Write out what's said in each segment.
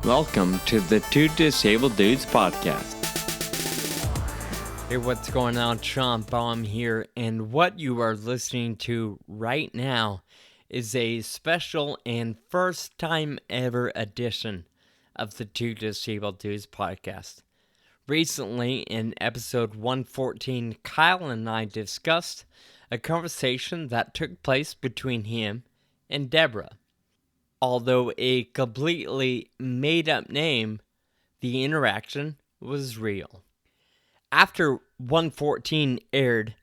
Welcome to the Two Disabled Dudes podcast. Hey, what's going on? Sean Baum here, and what you are listening to right now is a special and first time ever edition of the Two Disabled Dudes podcast. Recently, in episode 114, Kyle and I discussed a conversation that took place between him and Debora. Although a completely made-up name, the interaction was real. After 114 aired,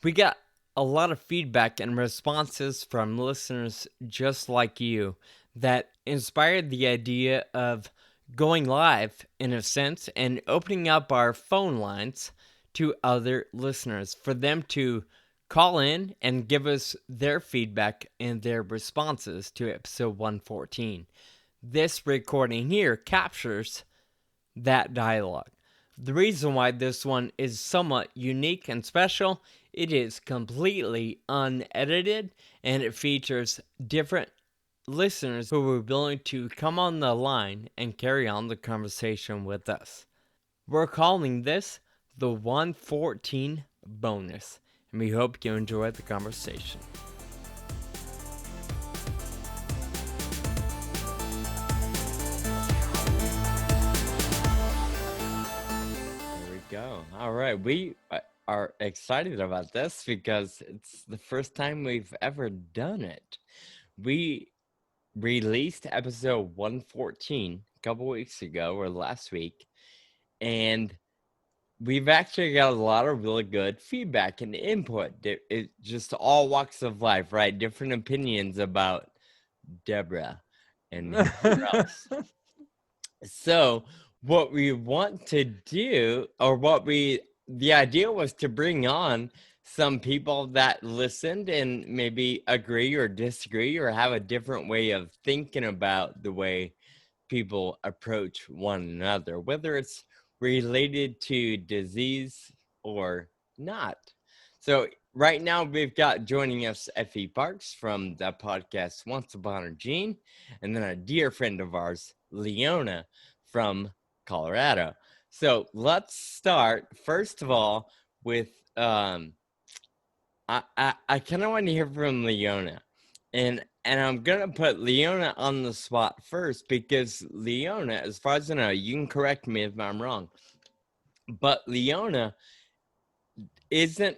we got a lot of feedback and responses from listeners just like you that inspired the idea of going live, in a sense, and opening up our phone lines to other listeners for them to call in and give us their feedback and their responses to episode 114. This recording here captures that dialogue. The reason why this one is somewhat unique and special, it is completely unedited, and it features different listeners who were willing to come on the line and carry on the conversation with us. We're calling this the 114 bonus, and we hope you enjoy the conversation. Go. All right. We are excited about this because it's the first time we've ever done it. We released episode 114 a couple weeks ago or last week, and we've actually got a lot of really good feedback and input. It just all walks of life, right? Different opinions about Debora and whoever else. So what we want to do, or the idea was to bring on some people that listened and maybe agree or disagree or have a different way of thinking about the way people approach one another, whether it's related to disease or not. So right now we've got joining us Effie Parks from the podcast Once Upon a Gene, and then a dear friend of ours, Leona, from Colorado. So let's start first of all with I kind of want to hear from Leona, and I'm gonna put Leona on the spot first because Leona, as far as I know, you can correct me if I'm wrong, but Leona isn't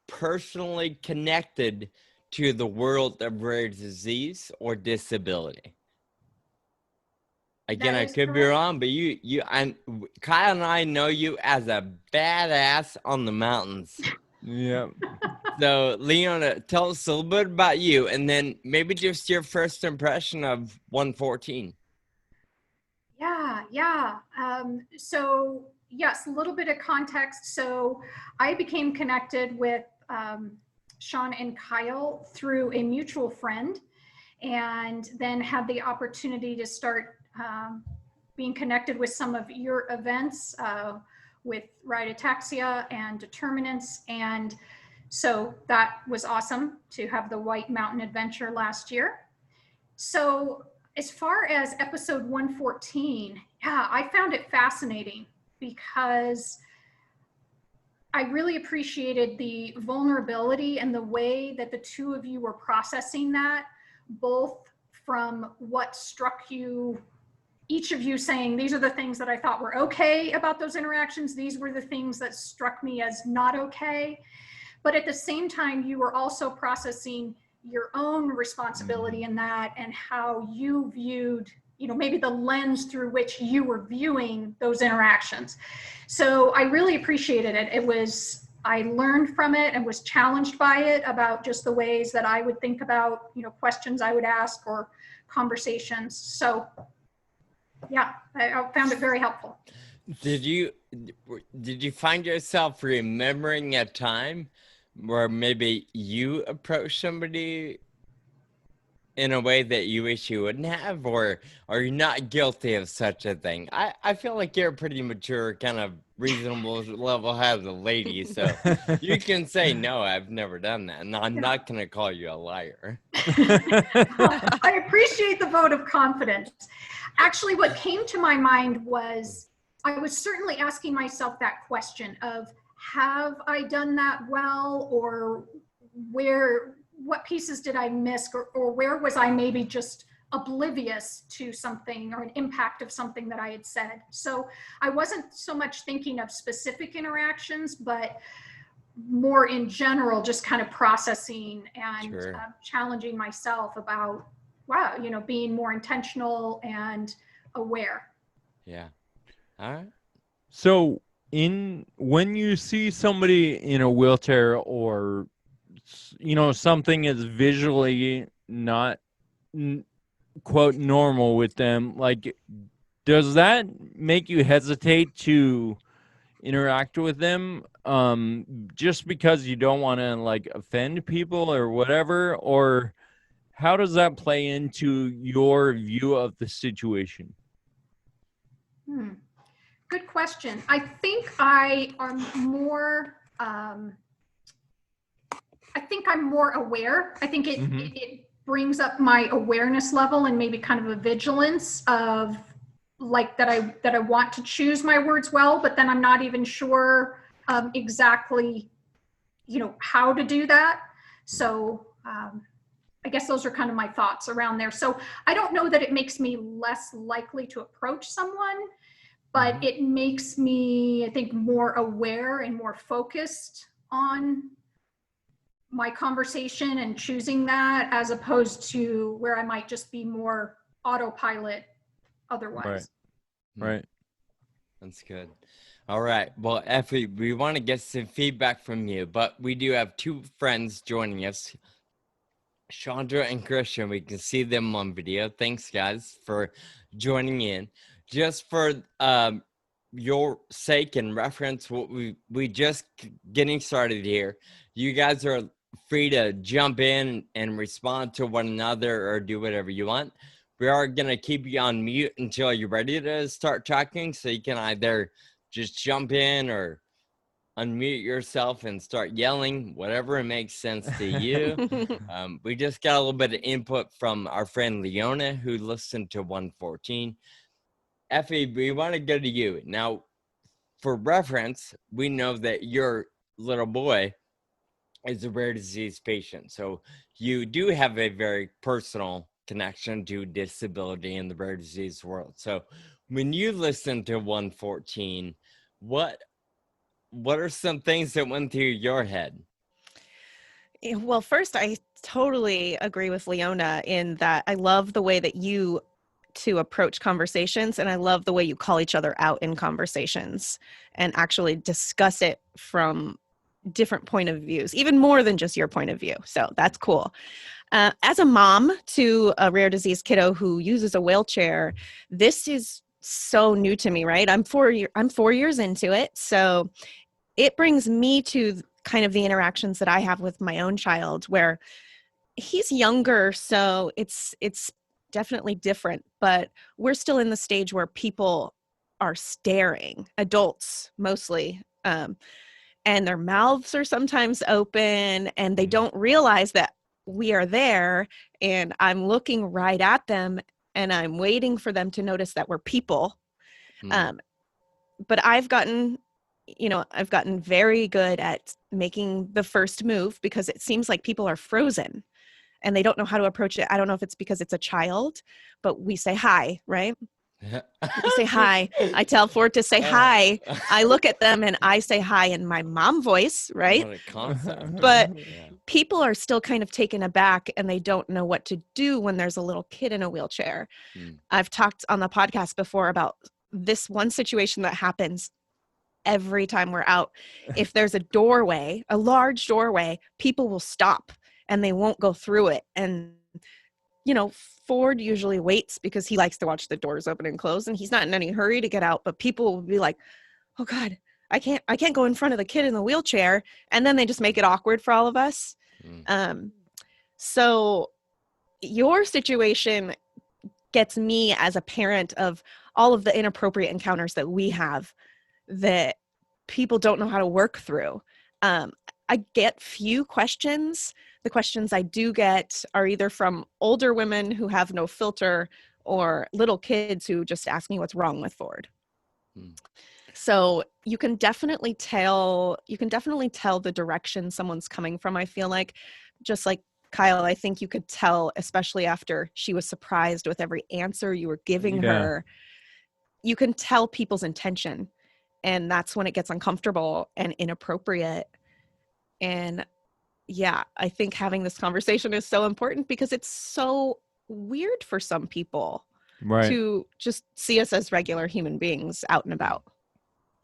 personally connected to the world of rare disease or disability. Again, I could be wrong, but Kyle and I know you as a badass on the mountains. Yep. So, Leona, tell us a little bit about you, and then maybe just your first impression of 114. Yeah. So, yes, a little bit of context. So, I became connected with Sean and Kyle through a mutual friend, and then had the opportunity to start being connected with some of your events with Ride Ataxia and Determinants. And so that was awesome to have the White Mountain Adventure last year. So as far as episode 114, yeah, I found it fascinating because I really appreciated the vulnerability and the way that the two of you were processing that, both from what struck you, each of you saying, these are the things that I thought were okay about those interactions. These were the things that struck me as not okay. But at the same time, you were also processing your own responsibility in that and how you viewed, maybe the lens through which you were viewing those interactions. So I really appreciated it. I learned from it and was challenged by it about just the ways that I would think about, questions I would ask or conversations. So yeah, I found it very helpful. Did you find yourself remembering a time where maybe you approached somebody in a way that you wish you wouldn't have, or are you not guilty of such a thing? I feel like you're a pretty mature, kind of reasonable level-headed lady, so you can say, no, I've never done that, and I'm not going to call you a liar. I appreciate the vote of confidence. Actually, what came to my mind was I was certainly asking myself that question of, have I done that well, or what pieces did I miss, or where was I maybe just oblivious to something or an impact of something that I had said. So I wasn't so much thinking of specific interactions, but more in general, just kind of processing and Sure. challenging myself about, wow, being more intentional and aware. Yeah. All right. So when you see somebody in a wheelchair, or something is visually not quote normal with them, like, does that make you hesitate to interact with them, just because you don't want to like offend people or whatever? Or how does that play into your view of the situation? Good question. I think I'm more aware. I think it brings up my awareness level and maybe kind of a vigilance of, like, that I want to choose my words well, but then I'm not even sure exactly how to do that. So I guess those are kind of my thoughts around there. So I don't know that it makes me less likely to approach someone, but it makes me, I think, more aware and more focused on my conversation and choosing that, as opposed to where I might just be more autopilot otherwise. Right. That's good. All right. Well, Effie, we want to get some feedback from you, but we do have two friends joining us, Shandra and Christian. We can see them on video. Thanks, guys, for joining in. Just for your sake and reference, what we just getting started here. You guys are free to jump in and respond to one another or do whatever you want. We are going to keep you on mute until you're ready to start talking, so you can either just jump in or unmute yourself and start yelling, whatever makes sense to you. We just got a little bit of input from our friend Leona, who listened to 114. Effie, we want to go to you. Now, for reference, we know that your little boy is a rare disease patient. So you do have a very personal connection to disability in the rare disease world. So when you listen to 114, what are some things that went through your head? Well, first, I totally agree with Leona in that I love the way that you two approach conversations, and I love the way you call each other out in conversations and actually discuss it from different point of views, even more than just your point of view. So that's cool. As a mom to a rare disease kiddo who uses a wheelchair, this is so new to me, right? I'm 4 years into it. So it brings me to kind of the interactions that I have with my own child, where he's younger, so it's definitely different, but we're still in the stage where people are staring, adults mostly, and their mouths are sometimes open and they don't realize that we are there, and I'm looking right at them and I'm waiting for them to notice that we're people. But I've gotten very good at making the first move, because it seems like people are frozen and they don't know how to approach it. I don't know if it's because it's a child, but we say hi, right? We say hi. I tell Ford to say hi. I look at them and I say hi in my mom voice, right? What a concept. But people are still kind of taken aback and they don't know what to do when there's a little kid in a wheelchair. I've talked on the podcast before about this one situation that happens every time we're out. If there's a doorway, a large doorway, people will stop and they won't go through it. And, Ford usually waits because he likes to watch the doors open and close, and he's not in any hurry to get out, but people will be like, oh God, I can't go in front of the kid in the wheelchair. And then they just make it awkward for all of us. So your situation gets me as a parent of all of the inappropriate encounters that we have that people don't know how to work through. I get few questions. The questions I do get are either from older women who have no filter or little kids who just ask me what's wrong with Ford. So you can definitely tell the direction someone's coming from. I feel like, just like Kyle, I think you could tell, especially after she was surprised with every answer you were giving her, you can tell people's intention, and that's when it gets uncomfortable and inappropriate. And yeah, I think having this conversation is so important because it's so weird for some people to just see us as regular human beings out and about.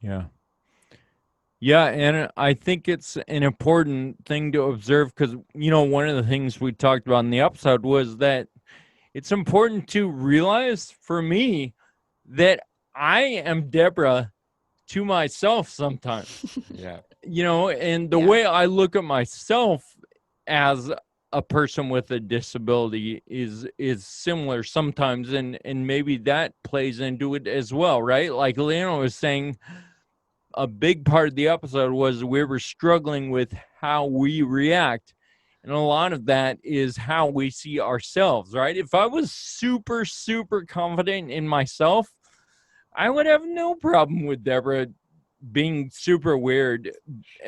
Yeah. Yeah, and I think it's an important thing to observe because, one of the things we talked about in the episode was that it's important to realize for me that I am Debora to myself sometimes. Yeah. And the way I look at myself as a person with a disability is similar sometimes, and maybe that plays into it as well, right? Like Leona was saying, a big part of the episode was we were struggling with how we react, and a lot of that is how we see ourselves, right? If I was super, super confident in myself, I would have no problem with Debora being super weird,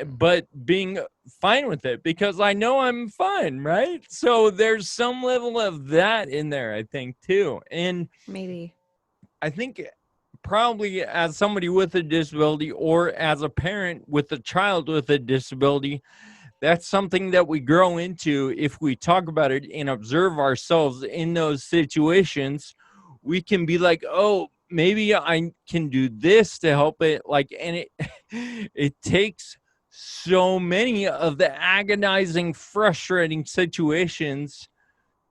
but being fine with it because I know I'm fine, right? So there's some level of that in there, I think, too. And maybe I think probably as somebody with a disability or as a parent with a child with a disability, that's something that we grow into. If we talk about it and observe ourselves in those situations, we can be like, oh, maybe I can do this to help it. And it takes so many of the agonizing, frustrating situations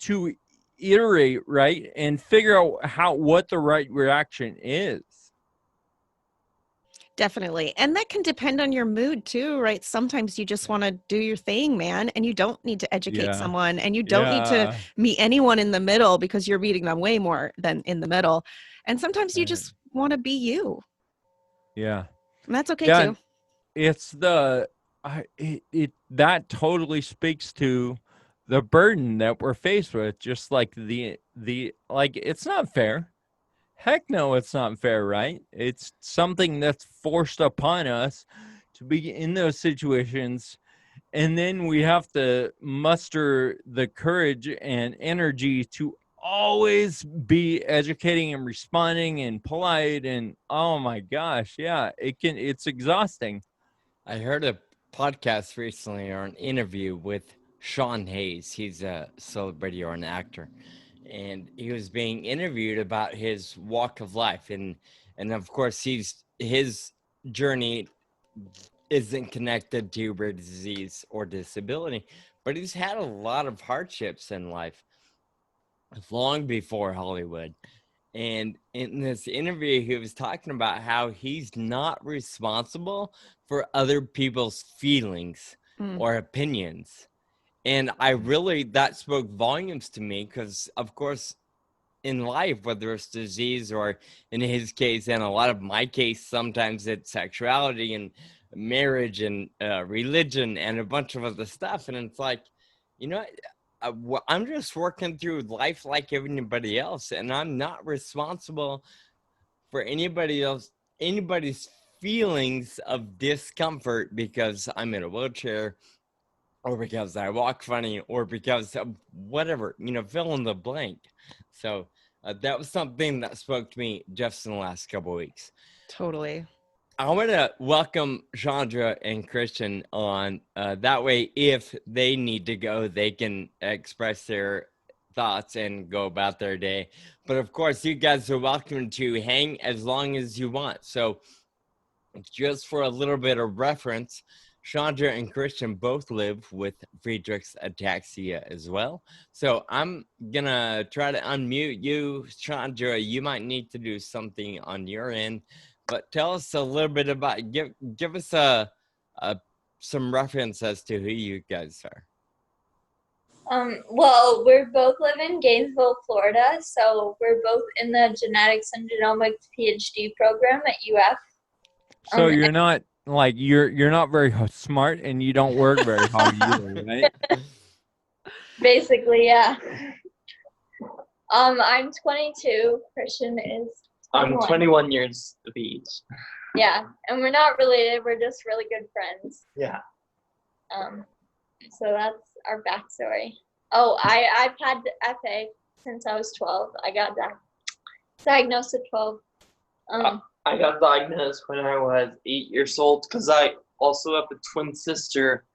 to iterate, right, and figure out what the right reaction is. Definitely. And that can depend on your mood too, right? Sometimes you just want to do your thing, man, and you don't need to educate someone, and you don't need to meet anyone in the middle because you're meeting them way more than in the middle. And sometimes you just want to be you. Yeah. And that's okay too. It's that totally speaks to the burden that we're faced with, just like the it's not fair. Heck no, it's not fair, right? It's something that's forced upon us to be in those situations, and then we have to muster the courage and energy to always be educating and responding and polite, and oh my gosh, it's exhausting. I heard a podcast recently or an interview with Sean Hayes. He's a celebrity or an actor, and he was being interviewed about his walk of life, and of course his journey isn't connected to rare disease or disability, but he's had a lot of hardships in life long before Hollywood. And in this interview, he was talking about how he's not responsible for other people's feelings or opinions. And that spoke volumes to me because, of course, in life, whether it's disease or in his case, and a lot of my case, sometimes it's sexuality and marriage and religion and a bunch of other stuff. And it's like, I'm just working through life like everybody else, and I'm not responsible for anybody's feelings of discomfort because I'm in a wheelchair or because I walk funny or because of whatever, fill in the blank. So that was something that spoke to me just in the last couple of weeks. Totally. I want to welcome Shandra and Christian on. That way, if they need to go, they can express their thoughts and go about their day. But of course, you guys are welcome to hang as long as you want. So just for a little bit of reference, Chandra and Christian both live with Friedrich's ataxia as well. So I'm going to try to unmute you. Chandra, you might need to do something on your end. But tell us a little bit about, give us some reference as to who you guys are. Well, we both live in Gainesville, Florida, so we're both in the genetics and genomics PhD program at UF. So you're not like you're not very smart, and you don't work very hard either, right? Basically, yeah. I'm 22. Christian is 21. I'm 21 years of age. Yeah, and we're not related. We're just really good friends. Yeah. So that's our backstory. Oh, I've had FA since I was 12. I got diagnosed at 12. I got diagnosed when I was 8 years old because I also have a twin sister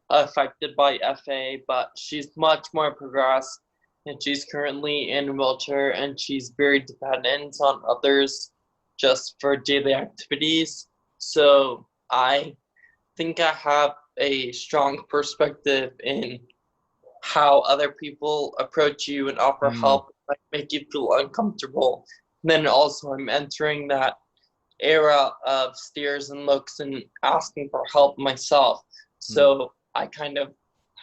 affected by FA, but she's much more progressed, and she's currently in a wheelchair, and she's very dependent on others just for daily activities. So I think I have a strong perspective in how other people approach you and offer help, like make you feel uncomfortable. And then also I'm entering that era of stares and looks and asking for help myself. So I kind of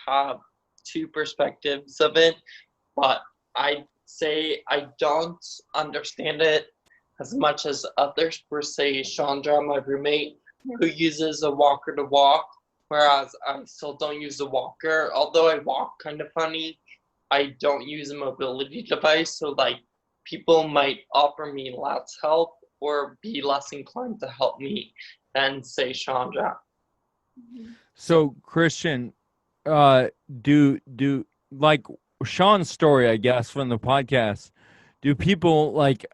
have two perspectives of it, but I say I don't understand it as much as others, per se Chandra, my roommate, who uses a walker to walk, whereas I still don't use a walker. Although I walk kind of funny, I don't use a mobility device, so like people might offer me less help or be less inclined to help me than say Chandra. So Christian, do like Sean's story, I guess, from the podcast, do people like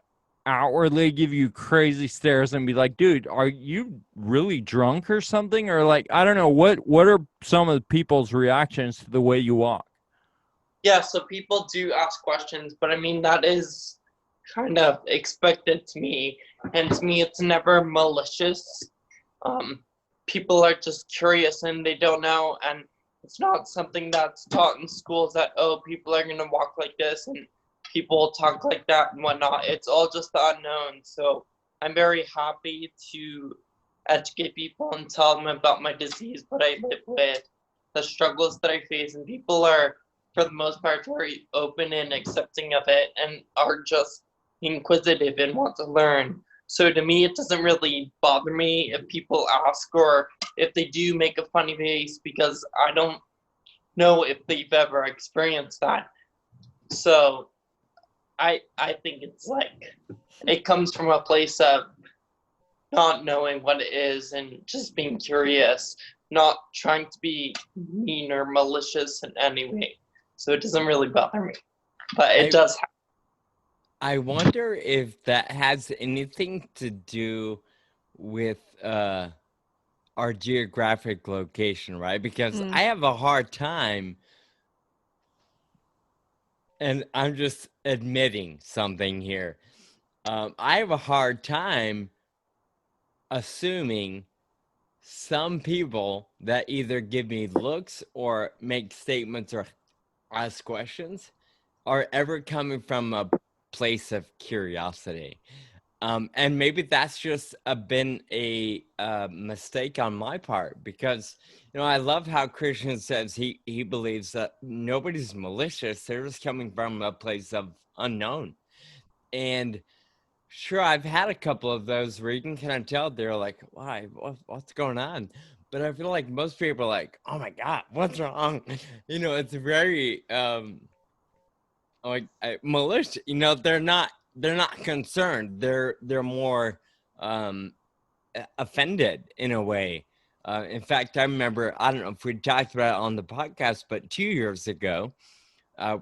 outwardly give you crazy stares and be like, dude, are you really drunk or something? Or like, I don't know, what are some of the people's reactions to the way you walk? Yeah, so people do ask questions, but I mean, that is kind of expected to me, and to me it's never malicious. People are just curious and they don't know, and it's not something that's taught in schools that, oh, people are gonna walk like this and people talk like that and whatnot. It's all just the unknown. So I'm very happy to educate people and tell them about my disease, what I live with, the struggles that I face, and people are, for the most part, very open and accepting of it and are just inquisitive and want to learn. So to me, it doesn't really bother me if people ask or if they do make a funny face, because I don't know if they've ever experienced that. So I think it's like, it comes from a place of not knowing what it is and just being curious, not trying to be mean or malicious in any way. So it doesn't really bother me, but it does happen. I wonder if that has anything to do with our geographic location, right? Because I have a hard time, and I'm just admitting something here. I have a hard time assuming some people that either give me looks or make statements or ask questions are ever coming from a place of curiosity. And maybe that's just been a mistake on my part, because, you know, I love how Christian says he believes that nobody's malicious. They're just coming from a place of unknown. And sure, I've had a couple of those where you can kind of tell they're like, why, what's going on? But I feel like most people are like, oh my God, what's wrong? You know, it's very like malicious. You know, they're not concerned. They're more offended in a way. In fact, I remember, I don't know if we talked about it on the podcast, but 2 years ago,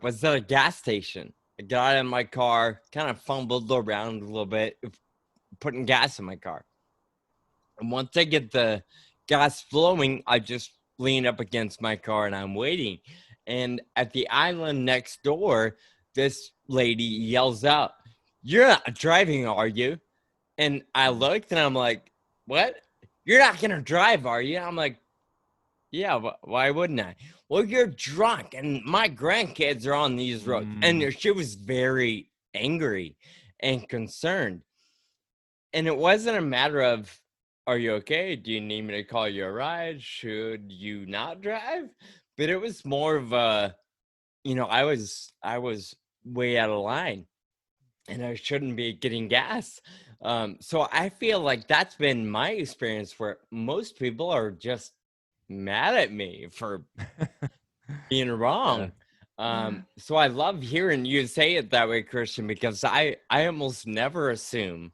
was at a gas station. I got out of my car, kind of fumbled around a little bit, putting gas in my car. And once I get the gas flowing, I just lean up against my car and I'm waiting. And at the island next door, this lady yells out, "You're not driving, are you?" And I looked and I'm like, "What? You're not going to drive, are you?" I'm like, "Yeah, why wouldn't I?" "Well, you're drunk and my grandkids are on these roads." And she was very angry and concerned. And it wasn't a matter of, "Are you okay? Do you need me to call you a ride? Should you not drive?" But it was more of a, I was way out of line, and I shouldn't be getting gas. So I feel like that's been my experience, where most people are just mad at me for being wrong. So I love hearing you say it that way, Christian, because I almost never assume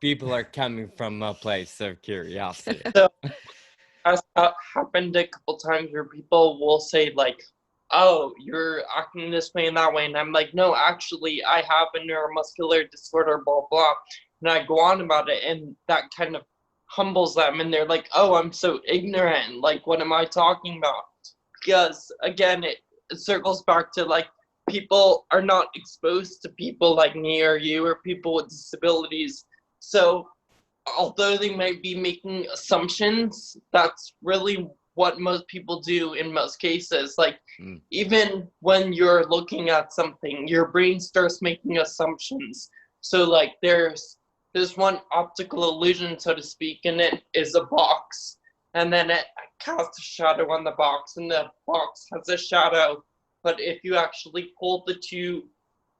people are coming from a place of curiosity. So has happened a couple times where people will say like, "Oh, you're acting this way and that way," and I'm like, "No, actually, I have a neuromuscular disorder, blah blah," and I go on about it, and that kind of humbles them, and they're like, "Oh, I'm so ignorant. Like, what am I talking about?" Because again, it circles back to like people are not exposed to people like me or you or people with disabilities, so although they might be making assumptions, that's really what most people do in most cases. Like, even when you're looking at something, your brain starts making assumptions. So, like, there's one optical illusion, so to speak, and it is a box. And then it casts a shadow on the box, and the box has a shadow. But if you actually pull the two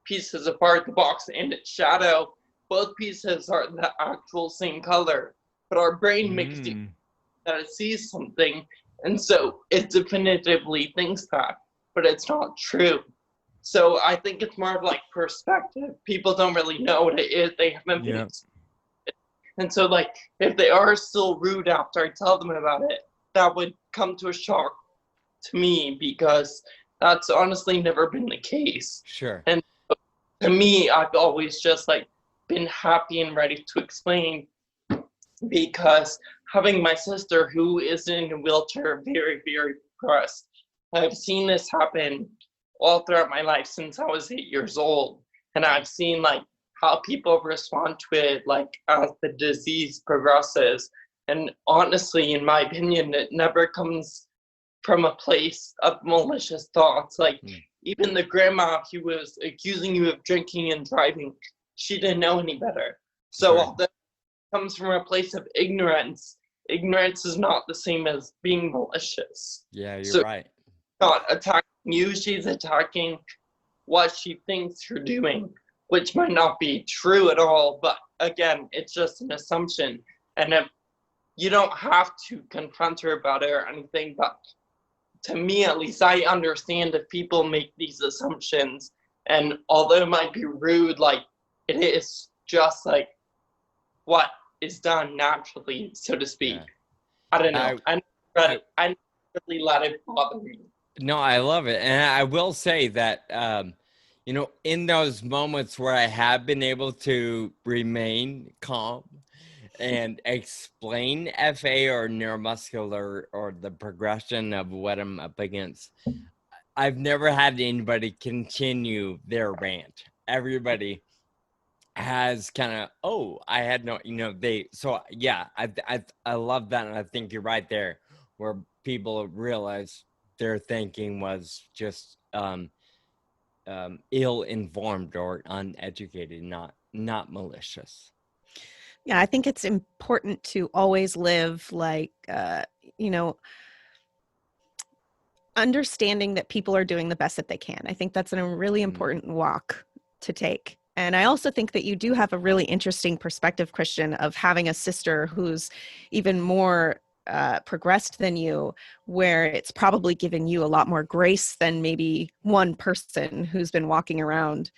pieces apart, the box and its shadow, both pieces are the actual same color, but our brain makes it that it sees something, and so it definitively thinks that, but it's not true. So I think it's more of like perspective. People don't really know what it is. They haven't been exposed. And so like if they are still rude after I tell them about it, that would come to a shock to me, because that's honestly never been the case. Sure. And to me, I've always just like been happy and ready to explain, because having my sister who is in a wheelchair very, very depressed, I've seen this happen all throughout my life since I was 8 years old. And I've seen like how people respond to it like as the disease progresses. And honestly, in my opinion, it never comes from a place of malicious thoughts. Like even the grandma who was accusing you of drinking and driving, she didn't know any better. So although it comes from a place of ignorance, ignorance is not the same as being malicious. Yeah, you're right. Not attacking you, she's attacking what she thinks you're doing, which might not be true at all, but again, it's just an assumption. And if you don't have to confront her about it or anything, but to me at least, I understand if people make these assumptions, and although it might be rude, like it is just like what is done naturally, so to speak. Yeah. I don't know. I really let it bother me. No, I love it. And I will say that, in those moments where I have been able to remain calm and explain FA or neuromuscular or the progression of what I'm up against, I've never had anybody continue their rant. Everybody has kind of, I had no, I love that. And I think you're right there, where people realize their thinking was just ill-informed or uneducated, not malicious. Yeah, I think it's important to always live like, understanding that people are doing the best that they can. I think that's a really important walk to take. And I also think that you do have a really interesting perspective, Christian, of having a sister who's even more progressed than you, where it's probably given you a lot more grace than maybe one person who's been walking around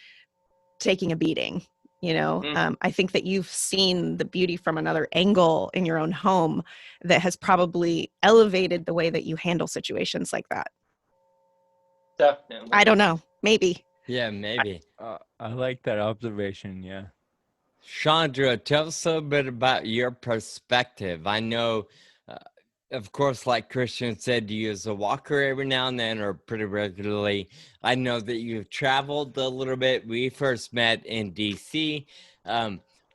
taking a beating. I think that you've seen the beauty from another angle in your own home that has probably elevated the way that you handle situations like that. Definitely. I don't know. Maybe. Yeah, maybe. I like that observation. Yeah. Shandra, tell us a little bit about your perspective. I know, of course, like Christian said, you use a walker every now and then or pretty regularly. I know that you've traveled a little bit. We first met in DC.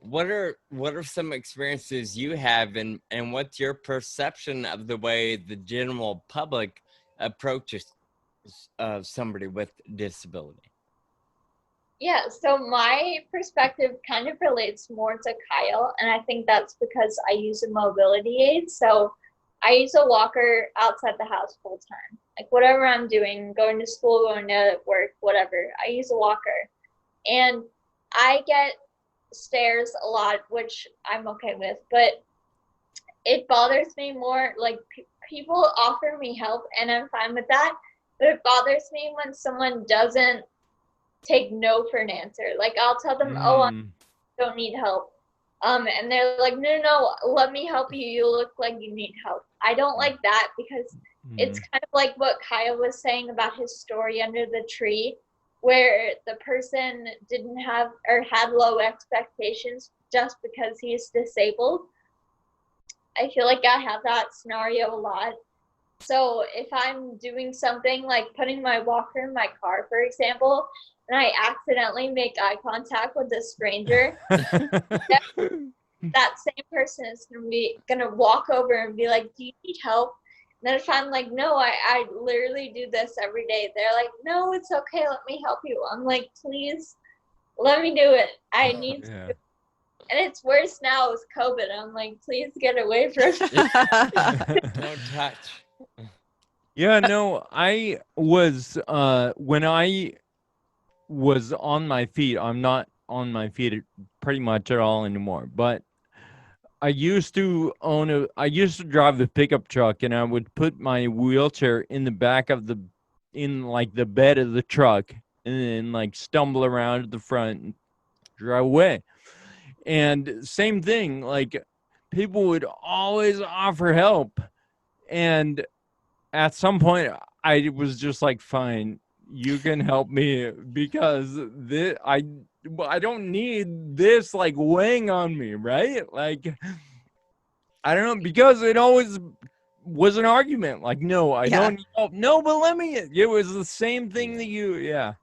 What are some experiences you have, and what's your perception of the way the general public approaches somebody with disability? Yeah, so my perspective kind of relates more to Kyle, and I think that's because I use a mobility aid. So I use a walker outside the house full time. Like whatever I'm doing, going to school, going to work, whatever, I use a walker. And I get stairs a lot, which I'm okay with, but it bothers me more, like people offer me help and I'm fine with that, but it bothers me when someone doesn't take no for an answer. Like I'll tell them, oh, I don't need help. And they're like, no, let me help you. You look like you need help. I don't like that because it's kind of like what Kyle was saying about his story under the tree, where the person didn't have or had low expectations just because he's disabled. I feel like I have that scenario a lot. So if I'm doing something like putting my walker in my car, for example, and I accidentally make eye contact with a stranger, that same person is gonna walk over and be like, do you need help? And then if I'm like, no, I literally do this every day, they're like, no, it's okay, let me help you. I'm like, please let me do it. I need to. And it's worse now with COVID. I'm like, please get away from me. Don't touch. Yeah, no, I was when I was on my feet. I'm not on my feet pretty much at all anymore, but I used to drive a pickup truck, and I would put my wheelchair in the back of the bed of the truck, and then like stumble around at the front and drive away. And same thing, like people would always offer help, and at some point I was just like, fine, you can help me, because I don't need this like weighing on me, right? Like, I don't know, because it always was an argument. Like, no, I don't need help. No, but let me. It was the same thing that you,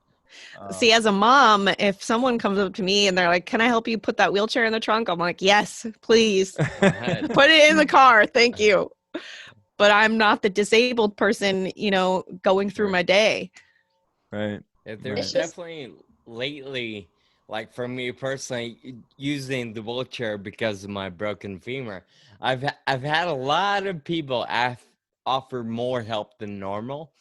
See, as a mom, if someone comes up to me and they're like, can I help you put that wheelchair in the trunk? I'm like, yes, please. Put it in the car. Thank you. But I'm not the disabled person, going through my day. Right. Yeah, there's definitely lately, like for me personally, using the wheelchair because of my broken femur, I've had a lot of people offer more help than normal.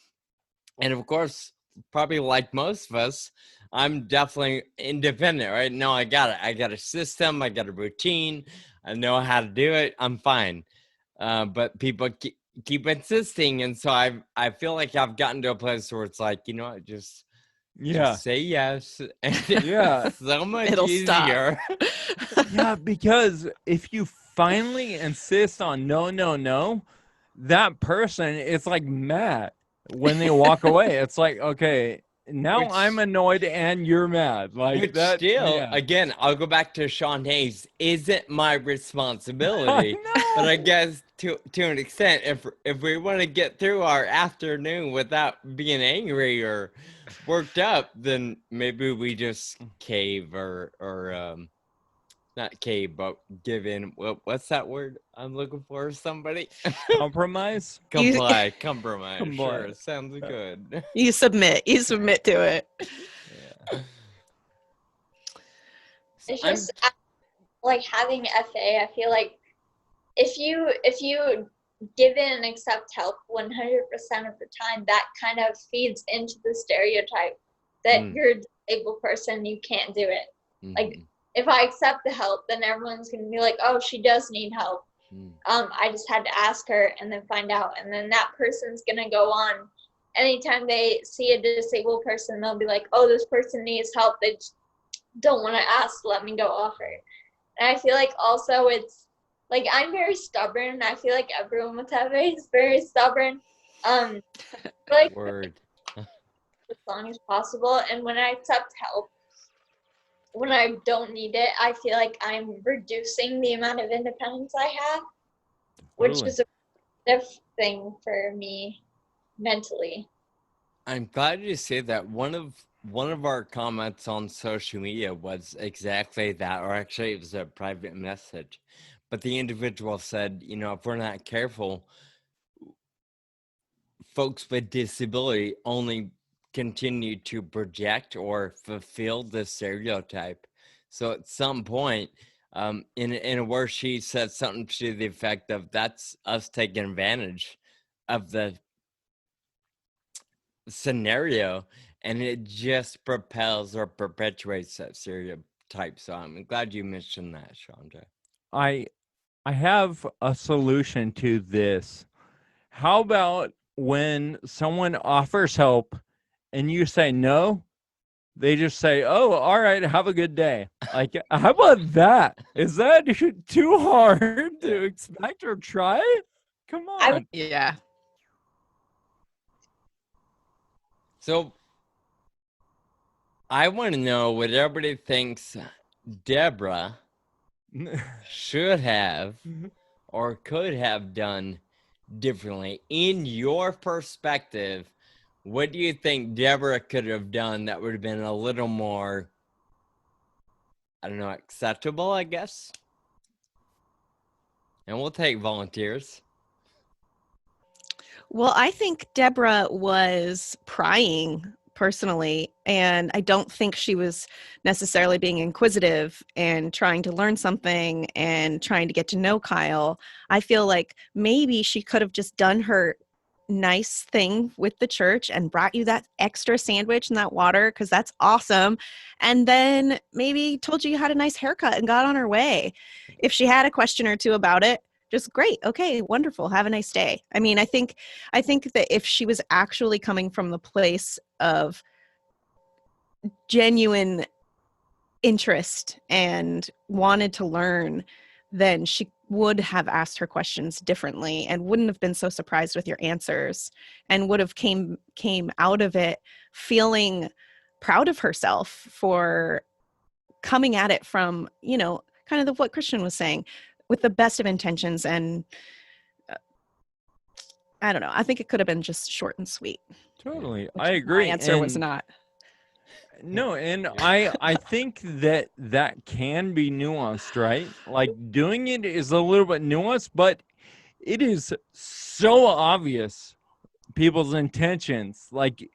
And of course, probably like most of us, I'm definitely independent, right? No, I got it. I got a system. I got a routine. I know how to do it. I'm fine. But people keep insisting, and so I feel like I've gotten to a place where it's like, you know what, just say yes, and it's so much easier. Yeah, because if you finally insist on no, that person is like mad when they walk away. It's like, okay, now I'm annoyed and you're mad. Like that. Still, again, I'll go back to Sean Hayes. Isn't my responsibility, but I guess to an extent, if we want to get through our afternoon without being angry or worked up, then maybe we just cave or not cave, but give in. What's that word I'm looking for? Somebody compromise. Compromise. Sure, sounds good. You submit to it. It's just like having FA. I feel like if you give in and accept help 100% of the time, that kind of feeds into the stereotype that you're a disabled person, you can't do it. Like, if I accept the help, then everyone's going to be like, oh, she does need help. I just had to ask her and then find out. And then that person's going to go on. Anytime they see a disabled person, they'll be like, oh, this person needs help. They just don't want to ask. Let me go offer. And I feel like also it's like, I'm very stubborn. I feel like everyone with FA is very stubborn. Like, word. As long as possible. And when I accept help, when I don't need it, I feel like I'm reducing the amount of independence I have, which is a positive thing for me mentally. I'm glad you say that. One of our comments on social media was exactly that, or actually it was a private message. But the individual said, if we're not careful, folks with disability only continue to project or fulfill the stereotype. So at some point, in a where she said something to the effect of, that's us taking advantage of the scenario, and it just propels or perpetuates that stereotype. So I'm glad you mentioned that, Chandra. I have a solution to this. How about when someone offers help and you say no, they just say, "Oh, all right, have a good day." Like, how about that? Is that too hard to expect or try? Come I would on. Yeah. So I want to know what everybody thinks Debora should have or could have done differently. In your perspective, what do you think Debora could have done that would have been a little more, I don't know, acceptable, I guess? And we'll take volunteers. Well, I think Deborah was prying personally, and I don't think she was necessarily being inquisitive and trying to learn something and trying to get to know Kyle. I feel like maybe she could have just done her nice thing with the church and brought you that extra sandwich and that water, because that's awesome, and then maybe told you you had a nice haircut and got on her way. If she had a question or two about it, just great, okay, wonderful, have a nice day. I mean, I think that if she was actually coming from the place of genuine interest and wanted to learn, then she would have asked her questions differently and wouldn't have been so surprised with your answers, and would have came out of it feeling proud of herself for coming at it from, kind of what Christian was saying, with the best of intentions. And I don't know. I think it could have been just short and sweet. Totally. Which I agree. My answer was And not. no, and I think that can be nuanced, right? Like, doing it is a little bit nuanced, but it is so obvious people's intentions. Like,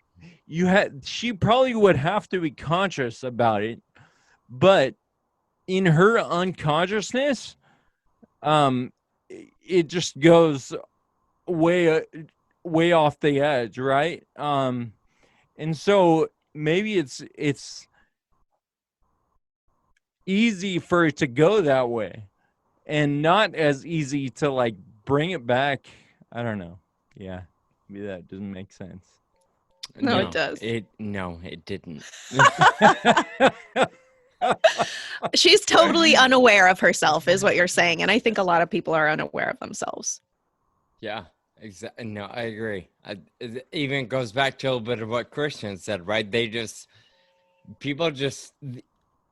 she probably would have to be conscious about it, but in her unconsciousness, it just goes way way off the edge, right? And so maybe it's easy for it to go that way and not as easy to like bring it back. I don't know. Yeah, maybe that doesn't make sense. No, it does. No, it didn't. She's totally unaware of herself, is what you're saying. And I think a lot of people are unaware of themselves. Yeah, exactly. No, I agree. It even goes back to a little bit of what Christian said, right? People just,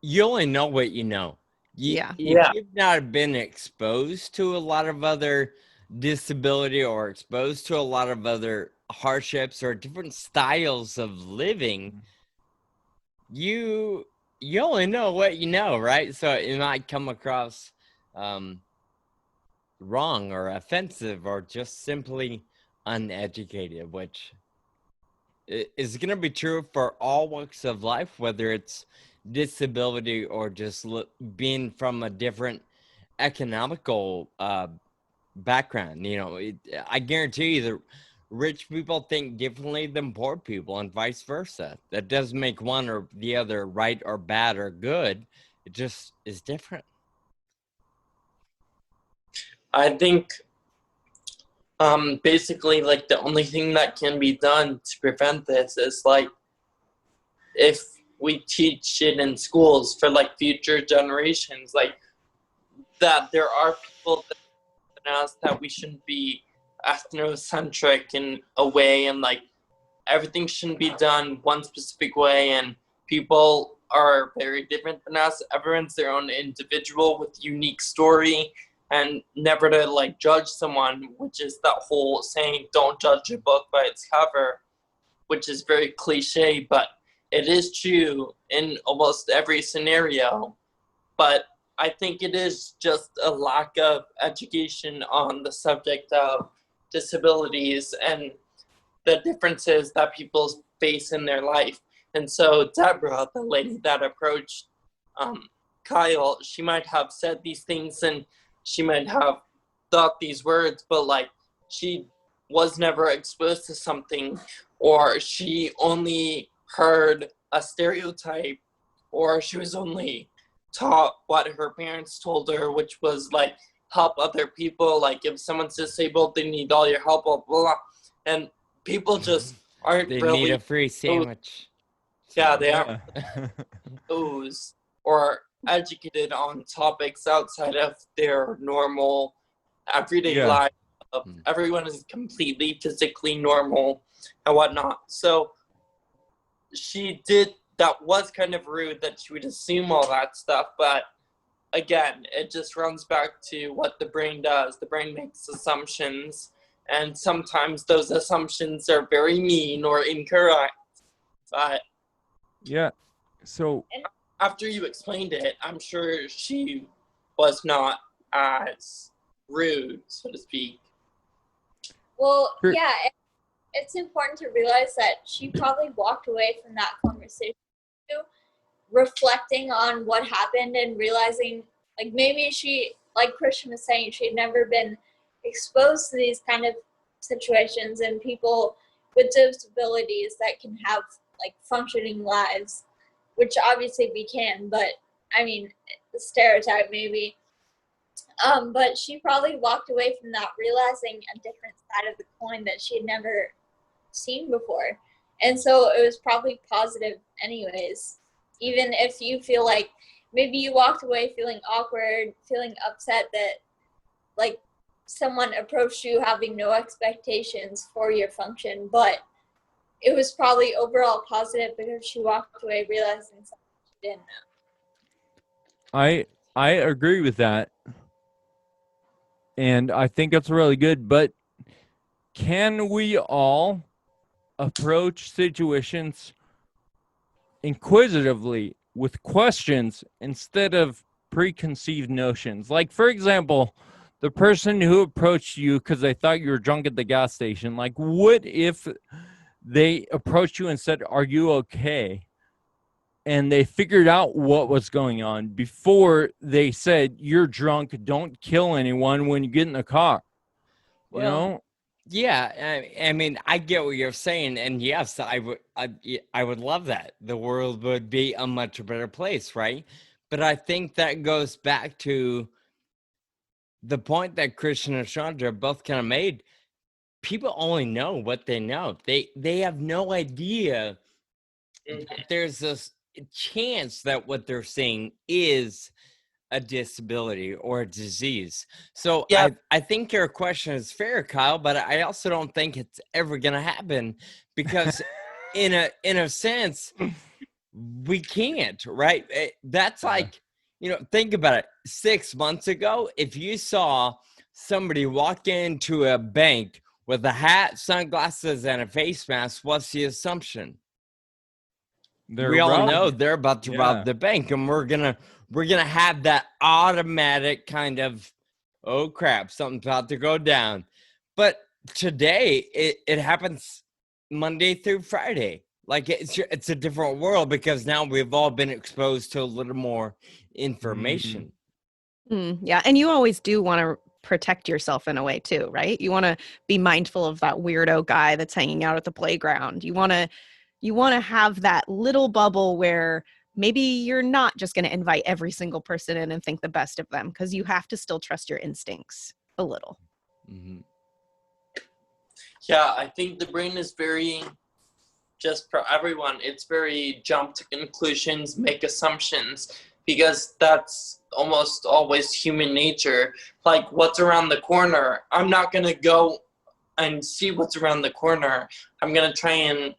you only know what you know. Yeah. If you've not been exposed to a lot of other disability or exposed to a lot of other hardships or different styles of living, you only know what you know, right? So it might come across wrong or offensive or just simply uneducated, which is going to be true for all walks of life, whether it's disability or just being from a different economical background. I guarantee you that rich people think differently than poor people and vice versa. That doesn't make one or the other right or bad or good. It just is different. I think basically like the only thing that can be done to prevent this is like if we teach it in schools for like future generations, like that there are people that us that we shouldn't be ethnocentric in a way, and like everything shouldn't be done one specific way, and people are very different than us. Everyone's their own individual with unique story, and never to like judge someone, which is that whole saying, don't judge a book by its cover, which is very cliche, but it is true in almost every scenario. But I think it is just a lack of education on the subject of disabilities and the differences that people face in their life. And so Deborah, the lady that approached Kyle, she might have said these things and she might have thought these words, but like she was never exposed to something, or she only heard a stereotype, or she was only taught what her parents told her, which was like help other people. Like if someone's disabled, they need all your help, blah, blah, blah. And people just aren't They really need a free sandwich. yeah, they aren't Yeah. exposed or educated on topics outside of their normal everyday Yeah. life. Everyone is completely physically normal and whatnot. So that was kind of rude that she would assume all that stuff, but again, it just runs back to what the brain does. The brain makes assumptions, and sometimes those assumptions are very mean or incorrect. But Yeah. So after you explained it, I'm sure she was not as rude, so to speak. Well, Sure. yeah, it's important to realize that she probably walked away from that conversation too, reflecting on what happened and realizing, like, maybe she, like Christian was saying, she had never been exposed to these kind of situations and people with disabilities that can have, like, functioning lives, which obviously we can, but, I mean, the stereotype maybe. But she probably walked away from that realizing a different side of the coin that she had never seen before. And so it was probably positive anyways. Even if you feel like maybe you walked away feeling awkward, feeling upset that like someone approached you having no expectations for your function, but it was probably overall positive because she walked away realizing something she didn't know. I agree with that. And I think it's really good, but can we all approach situations inquisitively with questions instead of preconceived notions? Like, for example, the person who approached you because they thought you were drunk at the gas station, like, what if they approached you and said, "Are you okay?" And they figured out what was going on before they said, "You're drunk, don't kill anyone when you get in the car." You know? Yeah, I mean, I get what you're saying, and yes, I would love that. The world would be a much better place, right? But I think that goes back to the point that Christian and Chandra both kind of made. People only know what they know. They have no idea that there's this chance that what they're seeing is a disability or a disease. So Yeah. I think your question is fair, Kyle, but I also don't think it's ever gonna happen because in a sense we can't, right? That's like, think about it. 6 months ago, if you saw somebody walk into a bank with a hat, sunglasses, and a face mask, what's the assumption? We all know they're about to rob the bank, and we're gonna have that automatic kind of, oh crap, something's about to go down. But today it happens Monday through Friday. Like it's a different world because now we've all been exposed to a little more information. Yeah, and you always do want to protect yourself in a way too, right? You want to be mindful of that weirdo guy that's hanging out at the playground. You want to have that little bubble where maybe you're not just going to invite every single person in and think the best of them, because you have to still trust your instincts a little. Mm-hmm. Yeah, I think the brain is very, just for everyone, it's very jump to conclusions, make assumptions, because that's almost always human nature. Like, what's around the corner? I'm not going to go and see what's around the corner. I'm going to try and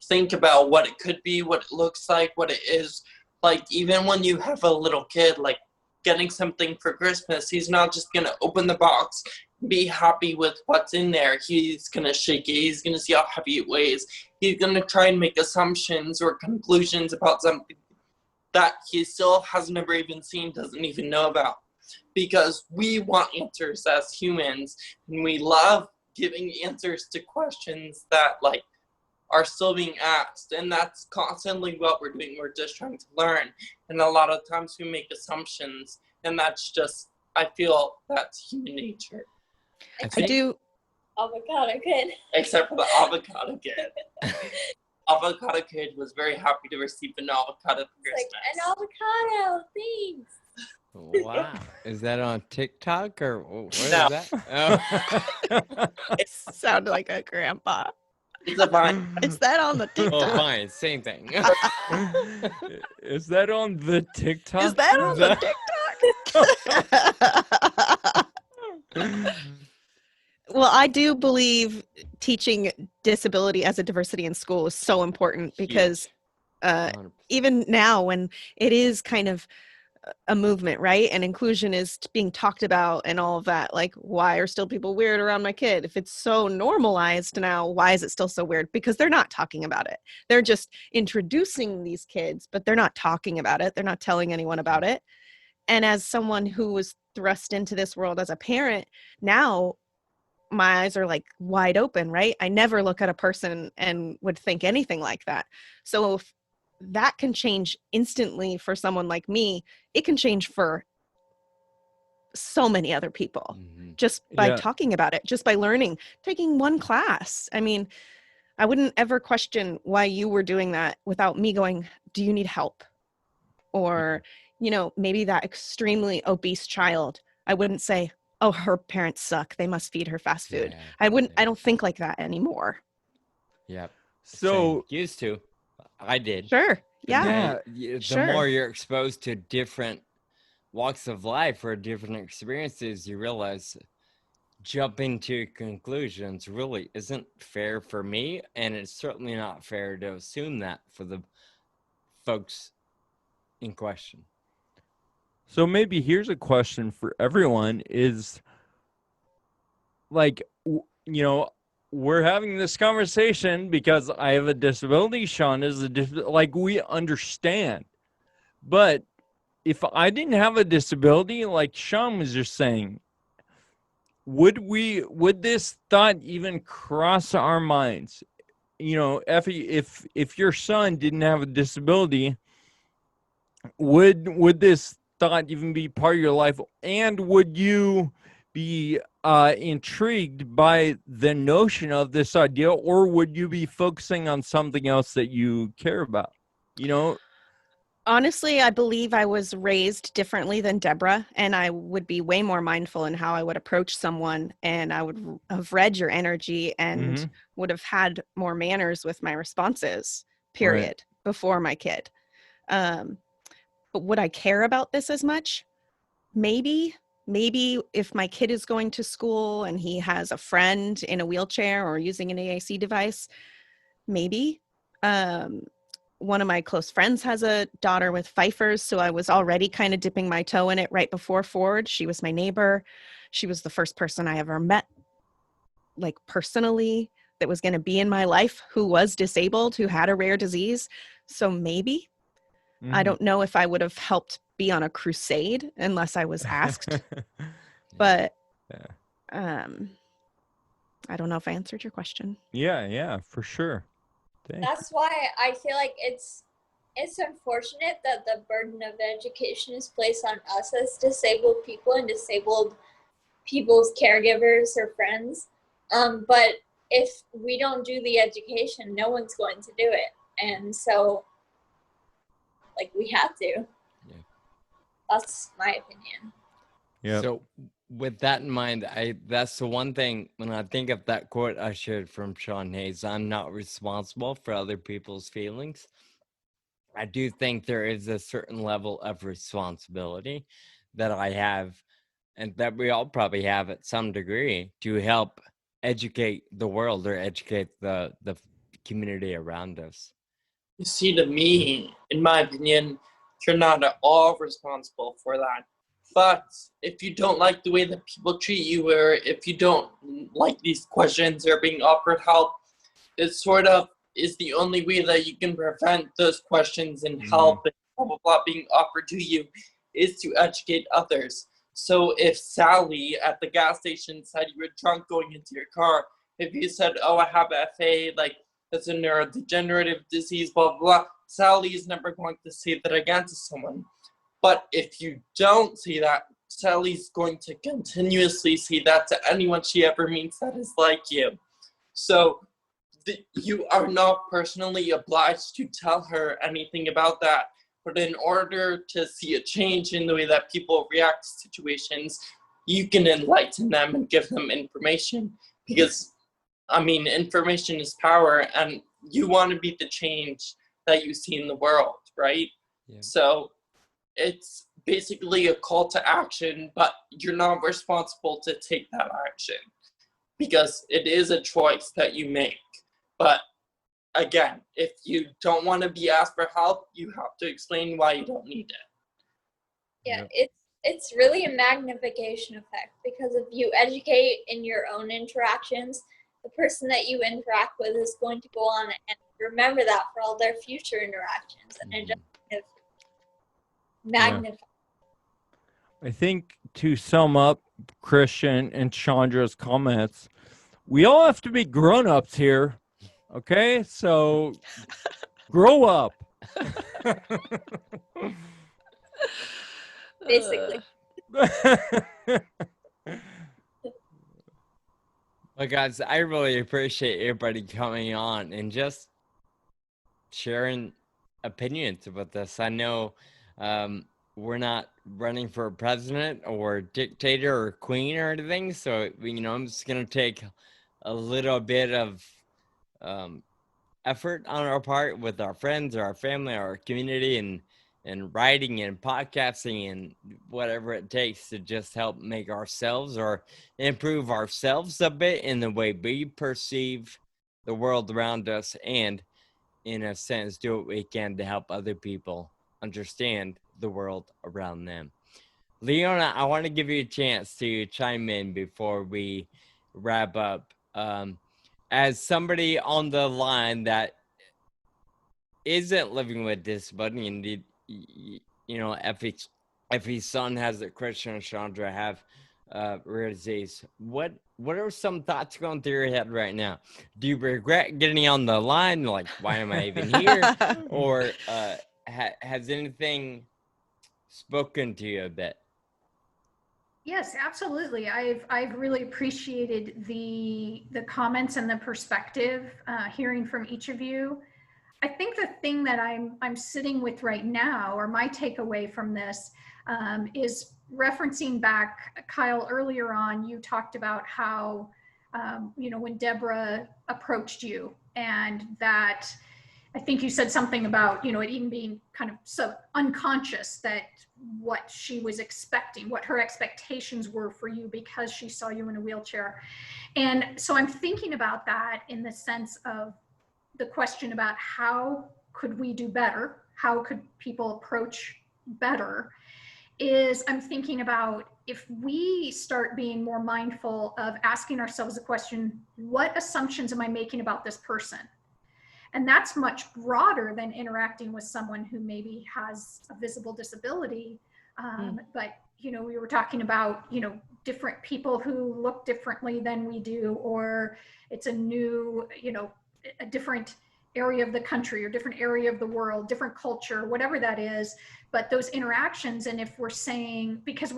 think about what it could be, what it looks like, what it is. Like, even when you have a little kid, like, getting something for Christmas, he's not just going to open the box, be happy with what's in there. He's going to shake it. He's going to see how heavy it weighs. He's going to try and make assumptions or conclusions about something that he still has never even seen, doesn't even know about. Because we want answers as humans, and we love giving answers to questions that, like, are still being asked, and that's constantly what we're doing. We're just trying to learn, and a lot of times we make assumptions, and that's just, I feel that's human nature. I do. Avocado kid. Except for the avocado kid. Avocado kid was very happy to receive an avocado for Christmas. Like, an avocado, thanks. Wow. Is that on TikTok or what is No. that? Oh. Sound like a grandpa. It's a vine. Is that on the TikTok? Well, fine. Same thing. Is that on the TikTok? Is that on the TikTok? Well, I do believe teaching disability as a diversity in school is so important because even now when it is kind of a movement, right? And inclusion is being talked about and all of that. Like, why are still people weird around my kid? If it's so normalized now, why is it still so weird? Because they're not talking about it. They're just introducing these kids, but they're not talking about it. They're not telling anyone about it. And as someone who was thrust into this world as a parent, now my eyes are like wide open, right? I never look at a person and would think anything like that. So if that can change instantly for someone like me, it can change for so many other people just by talking about it, just by learning, taking one class. I mean, I wouldn't ever question why you were doing that without me going, do you need help? Or, you know, maybe that extremely obese child, I wouldn't say, oh, her parents suck, they must feed her fast food. I don't think like that anymore. Yep. So used to. I did. Sure. Yeah. The more you're exposed to different walks of life or different experiences, you realize jumping to conclusions really isn't fair for me, and it's certainly not fair to assume that for the folks in question. So maybe here's a question for everyone is, like, you know, we're having this conversation because I have a disability. Sean is like, we understand. But if I didn't have a disability, like Sean was just saying, would this thought even cross our minds? You know, Effie, if your son didn't have a disability, would this thought even be part of your life? And would you be intrigued by the notion of this idea, or would you be focusing on something else that you care about? You know, honestly, I believe I was raised differently than Debora, and I would be way more mindful in how I would approach someone, and I would have read your energy and would have had more manners with my responses, period, before my kid. But would I care about this as much? Maybe if my kid is going to school and he has a friend in a wheelchair or using an AAC device, maybe. One of my close friends has a daughter with Pfeiffer's, so I was already kind of dipping my toe in it right before Ford. She was my neighbor. She was the first person I ever met, like personally, that was going to be in my life who was disabled, who had a rare disease. So maybe. I don't know if I would have helped be on a crusade unless I was asked. But I don't know if I answered your question. Yeah, for sure. That's why I feel like it's unfortunate that the burden of education is placed on us as disabled people and disabled people's caregivers or friends. But if we don't do the education, no one's going to do it. And so, like, we have to. Yeah. That's my opinion. Yeah. So with that in mind, that's the one thing when I think of that quote I shared from Sean Hayes, I'm not responsible for other people's feelings. I do think there is a certain level of responsibility that I have, and that we all probably have at some degree, to help educate the world or educate the community around us. You see, to me, in my opinion, you're not at all responsible for that. But if you don't like the way that people treat you, or if you don't like these questions or being offered help, it sort of is the only way that you can prevent those questions and help and blah, blah, blah being offered to you, is to educate others. So if Sally at the gas station said you were drunk going into your car, if you said, oh, I have FA, like, it's a neurodegenerative disease, blah, blah, blah. Sally is never going to say that again to someone. But if you don't say that, Sally's going to continuously say that to anyone she ever meets that is like you. So you are not personally obliged to tell her anything about that. But in order to see a change in the way that people react to situations, you can enlighten them and give them information. Because, information is power, and you want to be the change that you see in the world, right? Yeah. So it's basically a call to action, but you're not responsible to take that action because it is a choice that you make. But again, if you don't want to be asked for help, you have to explain why you don't need it. Yeah, it's really a magnification effect, because if you educate in your own interactions, the person that you interact with is going to go on and remember that for all their future interactions, and it just kind of magnifies. I think to sum up Christian and Chandra's comments, we all have to be grown-ups here. Okay? So grow up. Basically. Well, guys, I really appreciate everybody coming on and just sharing opinions with us. I know we're not running for president or dictator or queen or anything, so I'm just gonna take a little bit of effort on our part with our friends, our family, our community, and writing and podcasting and whatever it takes to just help make ourselves or improve ourselves a bit in the way we perceive the world around us, and in a sense do what we can to help other people understand the world around them. Leona, I want to give you a chance to chime in before we wrap up. As somebody on the line that isn't living with disability, and Effie's son has it, Christian and Shandra have rare disease. What are some thoughts going through your head right now? Do you regret getting on the line? Like, why am I even here? Or has anything spoken to you a bit? Yes, absolutely. I've really appreciated the comments and the perspective, hearing from each of you. I think the thing that I'm sitting with right now, or my takeaway from this, is referencing back, Kyle, earlier on, you talked about how, when Debora approached you, and that I think you said something about, it even being kind of so unconscious that what she was expecting, what her expectations were for you because she saw you in a wheelchair. And so I'm thinking about that in the sense of the question about how could we do better? How could people approach better? Is I'm thinking about if we start being more mindful of asking ourselves the question, what assumptions am I making about this person? And that's much broader than interacting with someone who maybe has a visible disability. But, we were talking about, different people who look differently than we do, or it's a new, a different area of the country or different area of the world, different culture, whatever that is. But those interactions, and if we're saying, because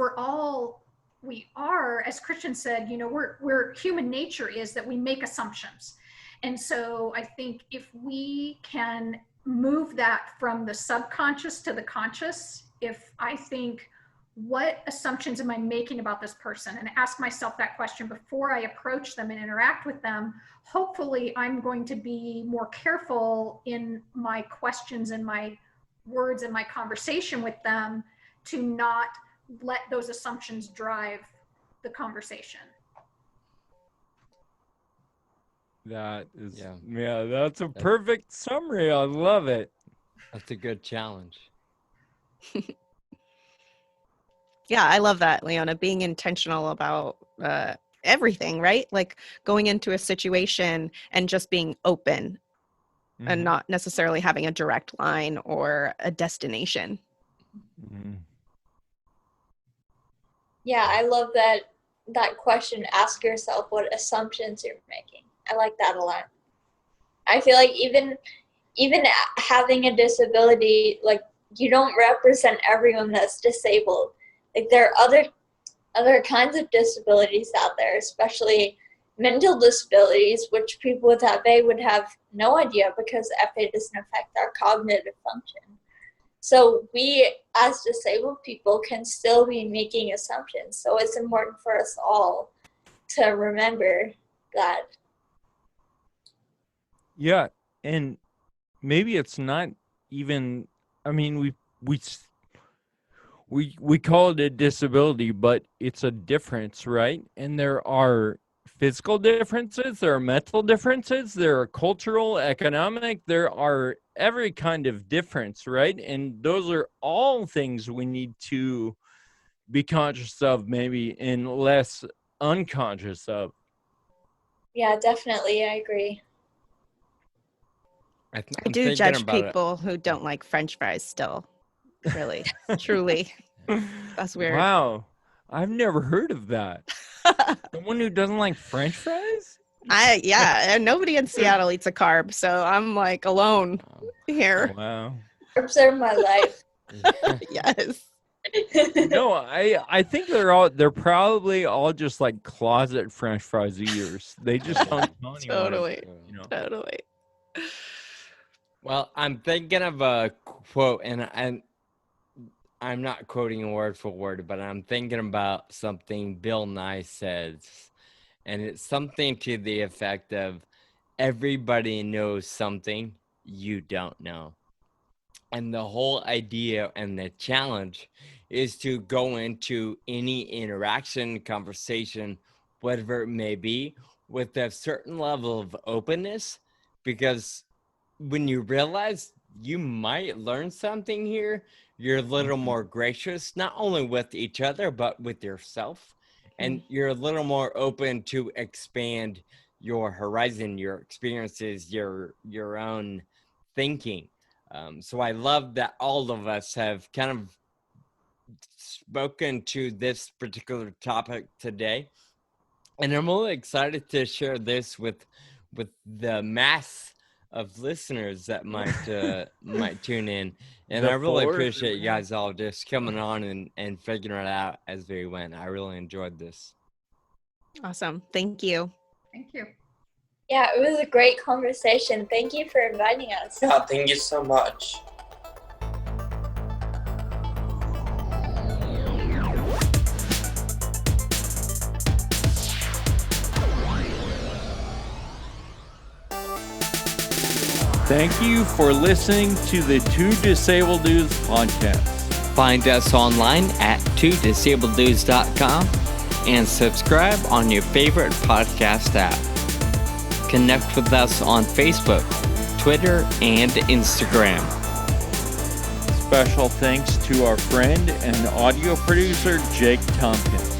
we are, as Christian said, we're human nature is that we make assumptions. And so I think if we can move that from the subconscious to the conscious, if I think, what assumptions am I making about this person, and ask myself that question before I approach them and interact with them, hopefully I'm going to be more careful in my questions and my words and my conversation with them to not let those assumptions drive the conversation. That is, yeah, that's a perfect summary. I love it. That's a good challenge. Yeah, I love that, Leona, being intentional about everything, right? Like going into a situation and just being open and not necessarily having a direct line or a destination. Yeah, I love that question. Ask yourself what assumptions you're making. I like that a lot. I feel like even having a disability, like, you don't represent everyone that's disabled. Like, there are other kinds of disabilities out there, especially mental disabilities, which people with FA would have no idea because FA doesn't affect our cognitive function. So we, as disabled people, can still be making assumptions. So it's important for us all to remember that. Yeah, and maybe it's not even. I mean, we call it a disability, but it's a difference, right? And there are physical differences, there are mental differences, there are cultural, economic, there are every kind of difference, right? And those are all things we need to be conscious of, maybe, and less unconscious of. Yeah, definitely, I agree. I do judge people who don't like French fries still. Really, truly. That's weird. Wow, I've never heard of that. Someone who doesn't like French fries? And nobody in Seattle eats a carb, so I'm like alone here. Wow. Carbs are my life. Yes. No, I think they're probably all just like closet French fries eaters. They just don't tell anyone. Totally. Totally. Well, I'm thinking of a quote, and I'm not quoting word for word, but I'm thinking about something Bill Nye says, and it's something to the effect of, everybody knows something you don't know. And the whole idea and the challenge is to go into any interaction, conversation, whatever it may be, with a certain level of openness, because when you realize you might learn something here, you're a little more gracious, not only with each other, but with yourself. And you're a little more open to expand your horizon, your experiences, your own thinking. So I love that all of us have kind of spoken to this particular topic today. And I'm really excited to share this with the mass of listeners that might tune in. And I really appreciate you guys all just coming on and figuring it out as we went. I really enjoyed this. Awesome. Thank you. Thank you. Yeah, it was a great conversation. Thank you for inviting us. Yeah, thank you so much. Thank you for listening to the Two Disabled Dudes podcast. Find us online at twodisableddudes.com and subscribe on your favorite podcast app. Connect with us on Facebook, Twitter, and Instagram. Special thanks to our friend and audio producer, Jake Tompkins.